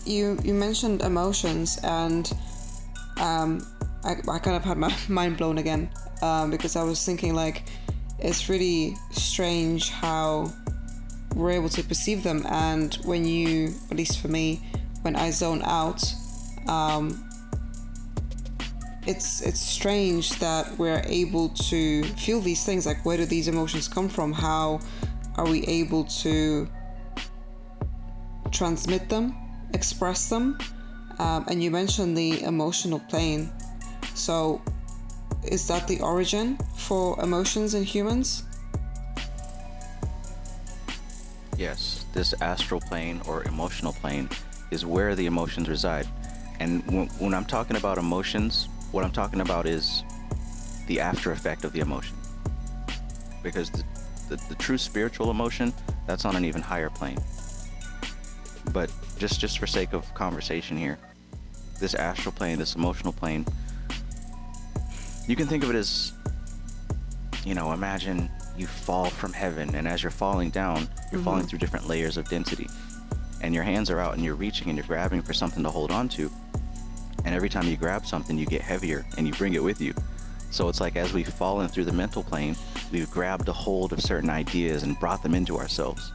you mentioned emotions, and I kind of had my mind blown again because I was thinking, like, it's really strange how we're able to perceive them. And when you, at least for me, when I zone out, it's strange that we're able to feel these things. Like, where do these emotions come from? How are we able to transmit them, express them? And you mentioned the emotional plane. So is that the origin for emotions in humans? Yes, this astral plane or emotional plane is where the emotions reside. And when I'm talking about emotions, what I'm talking about is the after effect of the emotion. Because the true spiritual emotion, that's on an even higher plane. But just for sake of conversation here, this astral plane, this emotional plane, you can think of it as, imagine you fall from heaven, and as you're falling down, you're falling through different layers of density. And your hands are out and you're reaching and you're grabbing for something to hold on to. And every time you grab something, you get heavier and you bring it with you. So it's like, as we've fallen through the mental plane, we've grabbed a hold of certain ideas and brought them into ourselves.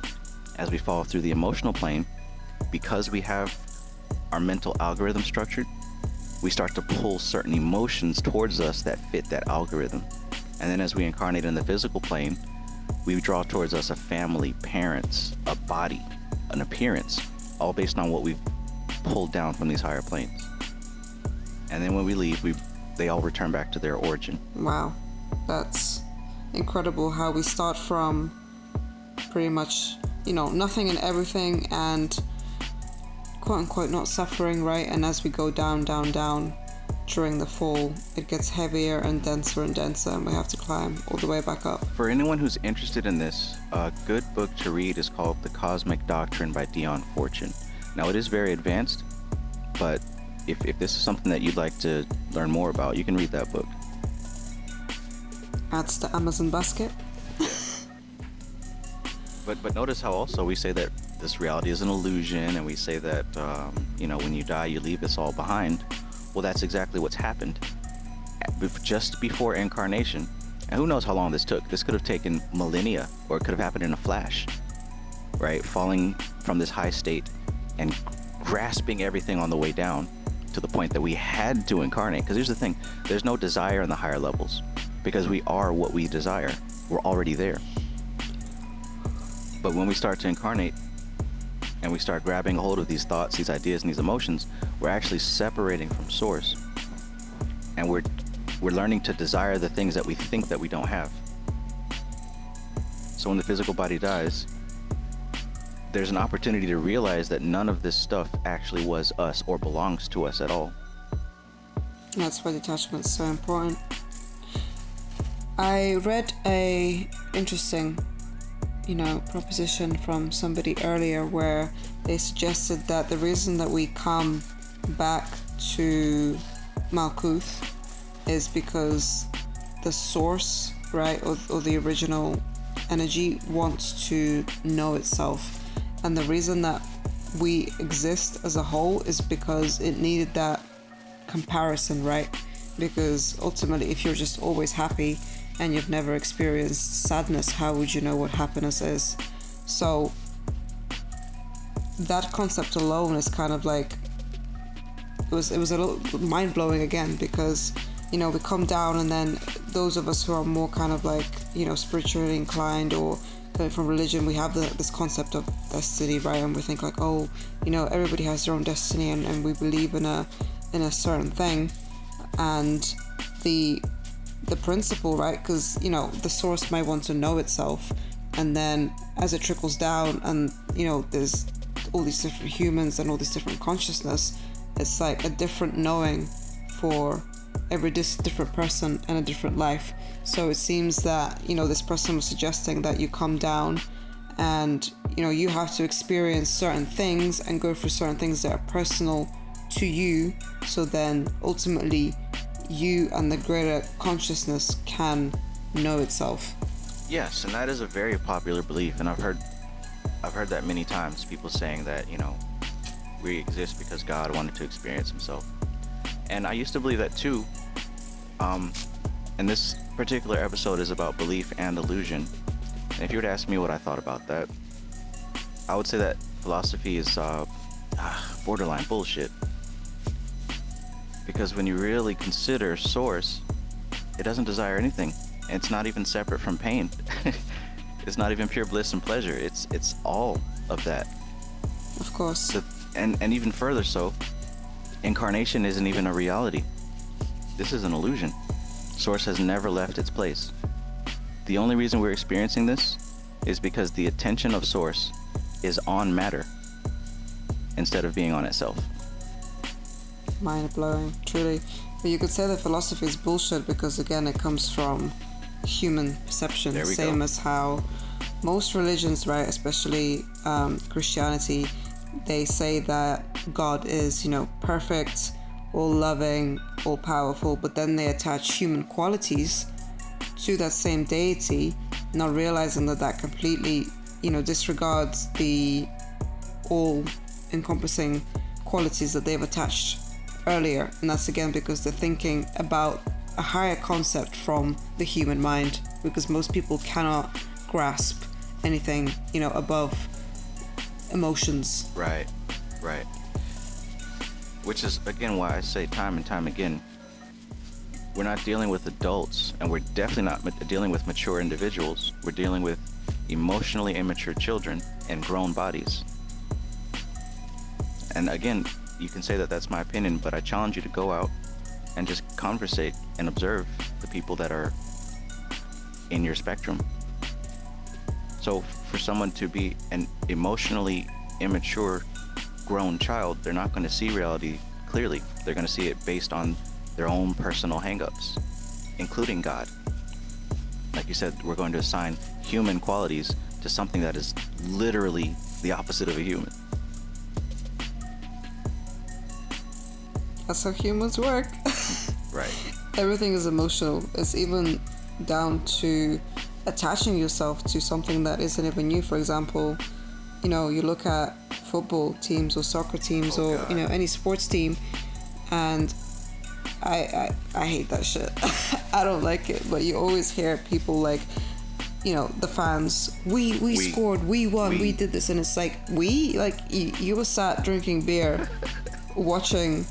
As we fall through the emotional plane, because we have our mental algorithm structured, we start to pull certain emotions towards us that fit that algorithm. And then as we incarnate in the physical plane, we draw towards us a family, parents, a body, an appearance, all based on what we've pulled down from these higher planes. And then when we leave, they all return back to their origin. Wow, that's incredible how we start from pretty much, nothing and everything, and quote unquote not suffering, right? And as we go down during the fall, it gets heavier and denser, and we have to climb all the way back up. For anyone who's interested in this, a good book to read is called The Cosmic Doctrine by Dion Fortune. Now, it is very advanced, but if this is something that you'd like to learn more about, you can read that book. Adds to Amazon basket. But notice how also we say that this reality is an illusion, and we say that when you die, you leave this all behind. Well, that's exactly what's happened just before incarnation. And who knows how long this took? This could have taken millennia, or it could have happened in a flash, right? Falling from this high state and grasping everything on the way down to the point that we had to incarnate. Because here's the thing, there's no desire in the higher levels, because we are what we desire. We're already there. But when we start to incarnate and we start grabbing a hold of these thoughts, these ideas, and these emotions, we're actually separating from source. And we're learning to desire the things that we think that we don't have. So when the physical body dies, there's an opportunity to realize that none of this stuff actually was us or belongs to us at all. That's why detachment is so important. I read a interesting proposition from somebody earlier where they suggested that the reason that we come back to Malkuth is because the source, right, or the original energy wants to know itself. And the reason that we exist as a whole is because it needed that comparison, right? Because ultimately, if you're just always happy and you've never experienced sadness, how would you know what happiness is? So that concept alone is kind of like it was a little mind-blowing again, because you know, we come down, and then those of us who are more kind of like, you know, spiritually inclined or coming from religion, we have this concept of destiny, right? And we think like, oh, you know, everybody has their own destiny, and we believe in a certain thing. And the principle, right? Because, you know, the source might want to know itself, and then as it trickles down, and you know, there's all these different humans and all this different consciousness, it's like a different knowing for every different person and a different life. So it seems that, you know, this person was suggesting that you come down and, you know, you have to experience certain things and go through certain things that are personal to you, so then ultimately you and the greater consciousness can know itself. Yes, and that is a very popular belief, and I've heard that many times, people saying that, you know, we exist because God wanted to experience himself. And I used to believe that too. And this particular episode is about belief and illusion. And if you were to ask me what I thought about that, I would say that philosophy is borderline bullshit. Because when you really consider source, it doesn't desire anything. And it's not even separate from pain. It's not even pure bliss and pleasure. It's all of that. Of course. So, and even further so, incarnation isn't even a reality. This is an illusion. Source has never left its place. The only reason we're experiencing this is because the attention of Source is on matter instead of being on itself. Mind-blowing, truly. But you could say that philosophy is bullshit because, again, it comes from human perception. Same as how most religions, right, especially Christianity, they say that God is, you know, perfect, all loving, all powerful, but then they attach human qualities to that same deity, not realizing that that completely, you know, disregards the all encompassing qualities that they've attached earlier. And that's again because they're thinking about a higher concept from the human mind, because most people cannot grasp anything, you know, above emotions. Right. Which is, again, why I say time and time again, we're not dealing with adults, and we're definitely not dealing with mature individuals. We're dealing with emotionally immature children and grown bodies. And again, you can say that that's my opinion, but I challenge you to go out and just conversate and observe the people that are in your spectrum. So for someone to be an emotionally immature grown child, they're not going to see reality clearly. They're going to see it based on their own personal hang-ups, including God. Like you said, we're going to assign human qualities to something that is literally the opposite of a human. That's how humans work. Right. Everything is emotional. It's even down to attaching yourself to something that isn't even you. For example, you know, you look at football teams or soccer teams or God, you know, any sports team, and I hate that shit. I don't like it, but you always hear people like, you know, the fans, we scored, we won, we did this, and it's like, you were sat drinking beer watching,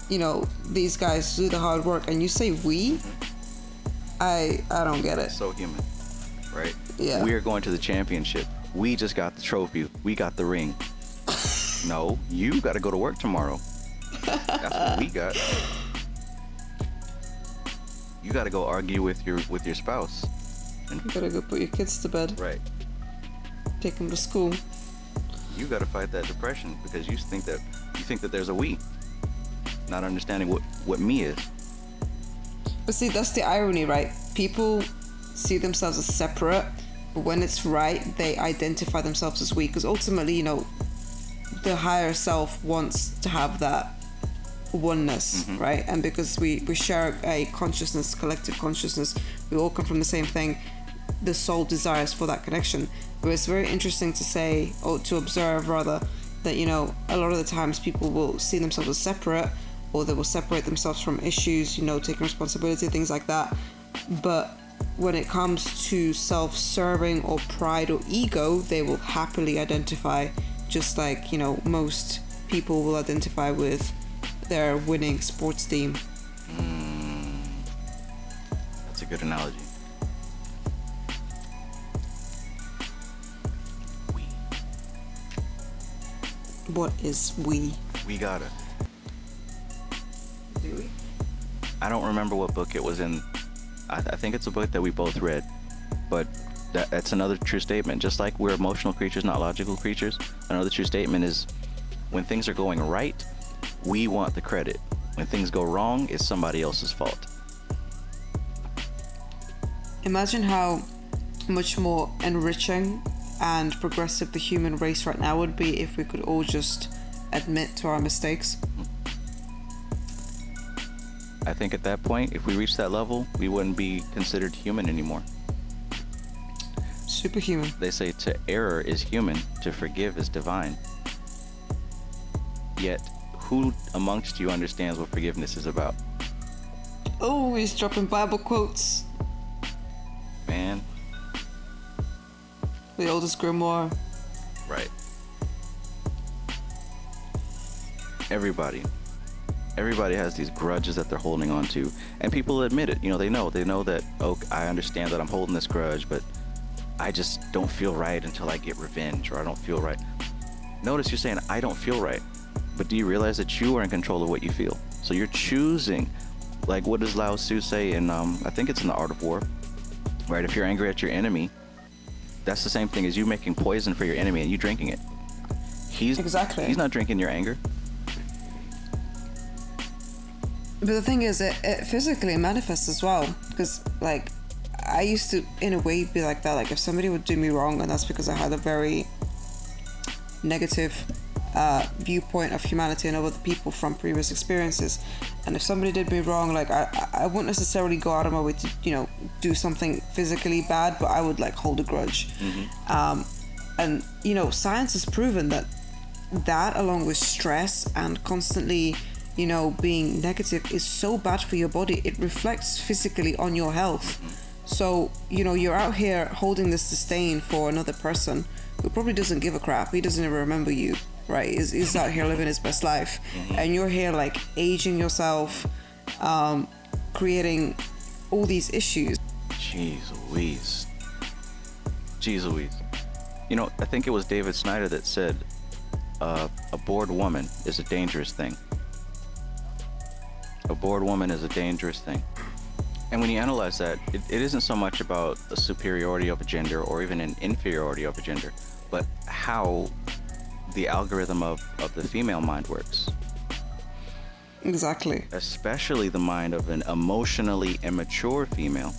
you know, these guys do the hard work, and you say we? I don't get it. So human, right? Yeah. We are going to the championship. We just got the trophy. We got the ring. No, you got to go to work tomorrow. That's what we got. You got to go argue with your spouse. And you got to go put your kids to bed. Right. Take them to school. You got to fight that depression because you think that there's a we, not understanding what me is. But see, that's the irony, right? People see themselves as separate, but when it's right, they identify themselves as we, because ultimately, you know, the higher self wants to have that oneness, right? And because we share a consciousness, collective consciousness, we all come from the same thing, the soul desires for that connection. But it's very interesting to say, or to observe rather, that, you know, a lot of the times people will see themselves as separate, or they will separate themselves from issues, you know, taking responsibility, things like that. But when it comes to self-serving or pride or ego, they will happily identify, just like, you know, most people will identify with their winning sports team. That's a good analogy. We. What is we? We gotta. Do we? I don't remember what book it was in. I think it's a book that we both read, but that's another true statement. Just like we're emotional creatures, not logical creatures, another true statement is when things are going right, we want the credit. When things go wrong, it's somebody else's fault. Imagine how much more enriching and progressive the human race right now would be if we could all just admit to our mistakes. I think at that point, if we reach that level, we wouldn't be considered human anymore. Superhuman. They say to err is human, to forgive is divine. Yet, who amongst you understands what forgiveness is about? Oh, he's dropping Bible quotes. Man. The oldest grimoire. Right. Everybody has these grudges that they're holding on to, and people admit it. They know that, oh, I understand that I'm holding this grudge, but I just don't feel right until I get revenge, or I don't feel right. Notice you're saying I don't feel right, but do you realize that you are in control of what you feel? So you're choosing, like what does Lao Tzu say in I think it's in The Art of War, right? If you're angry at your enemy, that's the same thing as you making poison for your enemy and you drinking it. He's not drinking your anger. But the thing is, it physically manifests as well. Because, like, I used to, in a way, be like that. Like, if somebody would do me wrong, and that's because I had a very negative viewpoint of humanity and other people from previous experiences. And if somebody did me wrong, like, I wouldn't necessarily go out of my way to, do something physically bad, but I would, like, hold a grudge. Mm-hmm. And, science has proven that along with stress and constantly being negative is so bad for your body. It reflects physically on your health. So, you're out here holding this disdain for another person who probably doesn't give a crap. He doesn't even remember you, right? He's out here living his best life. Mm-hmm. And you're here, like, aging yourself, creating all these issues. Jeez Louise. I think it was David Snyder that said, a bored woman is a dangerous thing. A bored woman is a dangerous thing. And when you analyze that, it isn't so much about the superiority of a gender or even an inferiority of a gender, but how the algorithm of the female mind works. Exactly. Especially the mind of an emotionally immature female.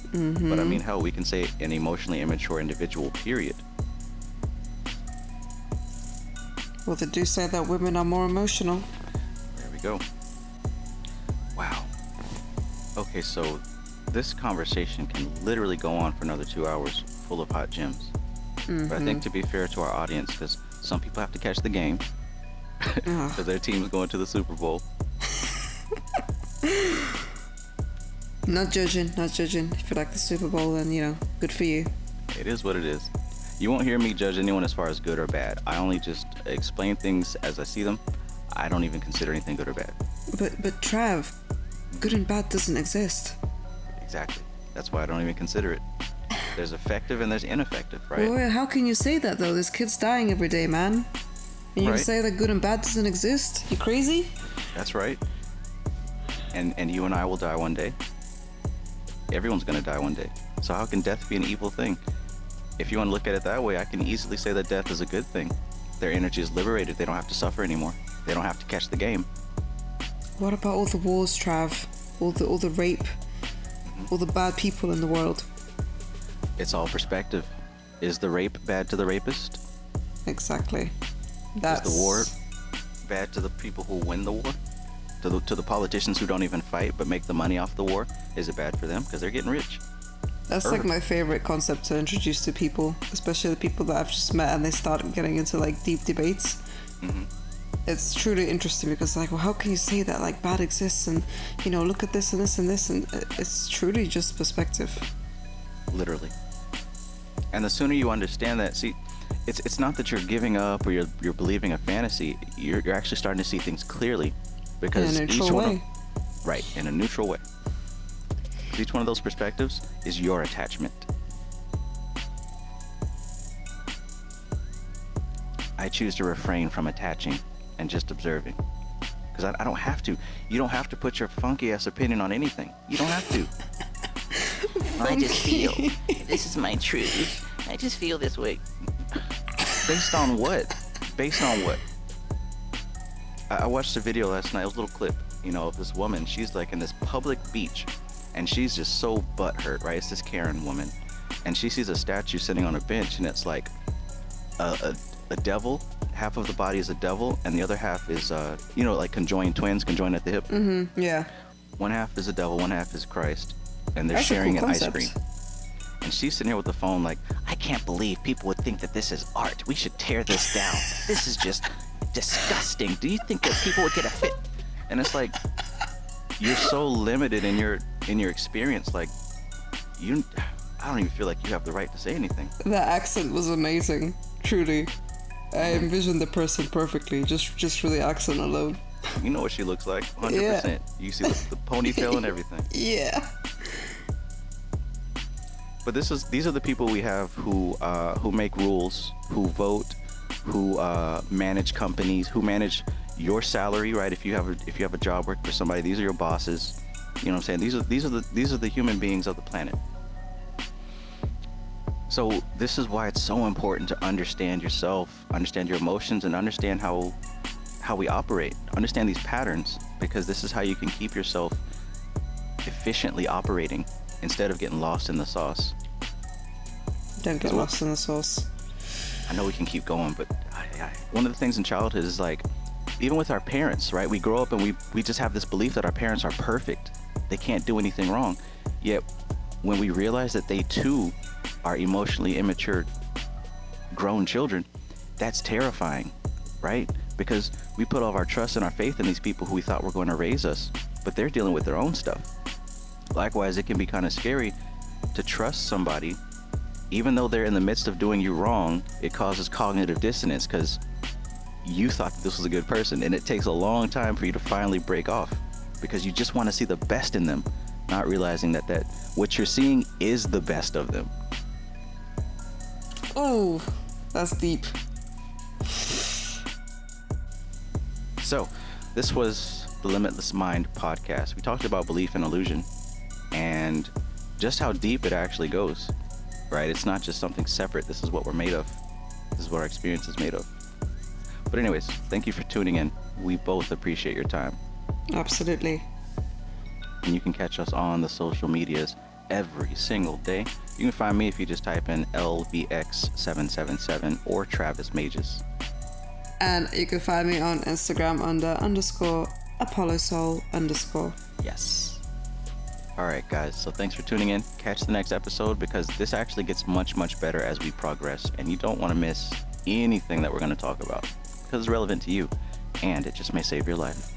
Mm-hmm. But I mean, hell, we can say an emotionally immature individual, period. Well, they do say that women are more emotional. There we go. Wow. Okay, so this conversation can literally go on for another 2 hours full of hot gems. Mm-hmm. But I think to be fair to our audience, because some people have to catch the game because their team's going to the Super Bowl. Not judging. If you like the Super Bowl, then, good for you. It is what it is. You won't hear me judge anyone as far as good or bad. I only just explain things as I see them. I don't even consider anything good or bad. But Trav, good and bad doesn't exist. Exactly. That's why I don't even consider it. There's effective and there's ineffective, right? Well, how can you say that, though? There's kids dying every day, man. And you right. can say that good and bad doesn't exist? You crazy? That's right. And you and I will die one day. Everyone's going to die one day. So how can death be an evil thing? If you want to look at it that way, I can easily say that death is a good thing. Their energy is liberated. They don't have to suffer anymore. They don't have to catch the game. What about all the wars, Trav? All the rape? All the bad people in the world? It's all perspective. Is the rape bad to the rapist? Exactly. Is the war bad to the people who win the war? To the politicians who don't even fight but make the money off the war? Is it bad for them? Because they're getting rich. That's like my favorite concept to introduce to people, especially the people that I've just met and they start getting into like deep debates. Mm-hmm. It's truly interesting because like, well, how can you say that like bad exists and look at this and this and this, and it's truly just perspective. Literally. And the sooner you understand that, see, it's not that you're giving up or you're believing a fantasy. You're actually starting to see things clearly. Because in a neutral way. Right, in a neutral way. Each one of those perspectives is your attachment. I choose to refrain from attaching and just observing. Because I don't have to. You don't have to put your funky ass opinion on anything. You don't have to. I just feel. This is my truth. I just feel this way. Based on what? Based on what? I watched a video last night, a little clip, of this woman. She's like in this public beach, and she's just so butthurt, right? It's this Karen woman, and she sees a statue sitting on a bench, and it's like a devil. Half of the body is a devil, and the other half is, like conjoined twins, conjoined at the hip. Mm-hmm. Yeah. One half is a devil, one half is Christ, and they're That's sharing a cool an ice concept. cream. And she's sitting here with the phone like, I can't believe people would think that this is art. We should tear this down. This is just disgusting. Do you think that people would get a fit? And it's like, you're so limited in your experience. Like, I don't even feel like you have the right to say anything. The accent was amazing, truly. I envisioned the person perfectly, just through the accent alone. You know what she looks like, 100%. Yeah. You see the ponytail and everything. Yeah. But these are the people we have who make rules, who vote, who manage companies, who manage your salary, right? If you have a job work for somebody, these are your bosses. You know what I'm saying? These are the human beings of the planet. So this is why it's so important to understand yourself, understand your emotions, and understand how we operate. Understand these patterns, because this is how you can keep yourself efficiently operating instead of getting lost in the sauce. Don't get lost in the sauce. I know we can keep going, but one of the things in childhood is like, even with our parents, right? We grow up and we just have this belief that our parents are perfect. They can't do anything wrong. Yet when we realize that they too are emotionally immature grown children, that's terrifying, right? Because we put all of our trust and our faith in these people who we thought were going to raise us, but they're dealing with their own stuff. Likewise, it can be kind of scary to trust somebody, even though they're in the midst of doing you wrong. It causes cognitive dissonance because you thought that this was a good person, and it takes a long time for you to finally break off because you just want to see the best in them, not realizing that what you're seeing is the best of them. Oh, that's deep. So, this was the Limitless Mind Podcast. We talked about belief and illusion and just how deep it actually goes, right? It's not just something separate. This is what we're made of. This is what our experience is made of. But anyways, thank you for tuning in. We both appreciate your time. Absolutely. And you can catch us on the social medias every single day. You can find me if you just type in LVX777 or Travis Magus. And you can find me on Instagram under _ApolloSoul_. Yes. All right, guys. So thanks for tuning in. Catch the next episode because this actually gets much, much better as we progress. And you don't want to miss anything that we're going to talk about because it's relevant to you and it just may save your life.